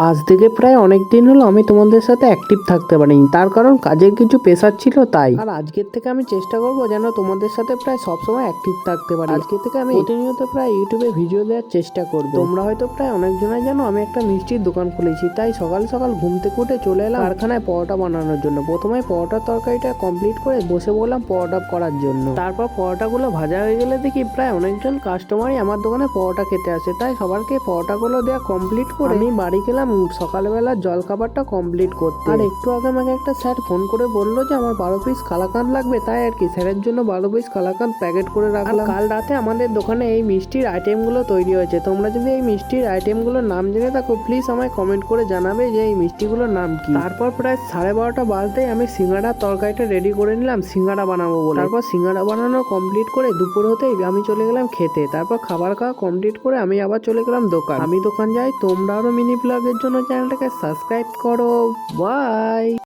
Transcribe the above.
আজ থেকে প্রায় অনেক দিন হলো আমি তোমাদের সাথে অ্যাক্টিভ থাকতে পারিনি, তার কারণ কাজের কিছু প্রেশার ছিল তাই। আর আজকের থেকে আমি চেষ্টা করব যেন তোমাদের সাথে প্রায় সবসময় অ্যাক্টিভ থাকতে পারি। আজকে থেকে আমি প্রতিনিয়ত প্রায় ইউটিউবে ভিডিও দেওয়ার চেষ্টা করব। তোমরা হয়তো প্রায় অনেকজনাই জানো আমি একটা মিষ্টির দোকান খুলেছি, তাই সকাল সকাল ঘুম থেকে উঠে চলে এলাম কারখানায় পরোটা বানানোর জন্য। প্রথমে পরোটার তরকারিটা কমপ্লিট করে বসে বললাম পরোটা করার জন্য। তারপর পরোটাগুলো ভাজা হয়ে গেলে দেখি প্রায় অনেকজন কাস্টমারই আমার দোকানে পরোটা খেতে আসে, তাই সবারকে পরোটাগুলো দেওয়া কমপ্লিট করে আমি বাড়ি গেলাম সকালবেলা জল খাবারটা কমপ্লিট করতে। আর একটু আগে আমাকে একটা স্যার ফোন করে বললো যে আমার 12 পিস কালাকাঁদ লাগবে, তাই আর কি স্যারের জন্য 12 পিস কালাকাঁদ প্যাকেট করে রাখলাম। কাল রাতে আমাদের দোকানে এই মিষ্টির আইটেমগুলো তৈরি হয়েছে। তোমরা যদি এই মিষ্টির আইটেমগুলোর নাম জেনে থাকো প্লিজ আমায় কমেন্ট করে জানাবে যে এই মিষ্টিগুলোর নাম কি। তারপর প্রায় 12:30টা বাজতেই আমি সিঙ্গাড়ার তরকারিটা রেডি করে নিলাম সিঙ্গাড়া বানাবো বলে। তারপর সিঙ্গাড়া বানানো কমপ্লিট করে দুপুর হতেই আমি চলে গেলাম খেতে। তারপর খাবার খাওয়া কমপ্লিট করে আমি আবার চলে গেলাম দোকান। আমি দোকান যাই, তোমরা আরো মিনি ব্লগের জন্য চ্যানেলটাকে সাবস্ক্রাইব করো। বাই।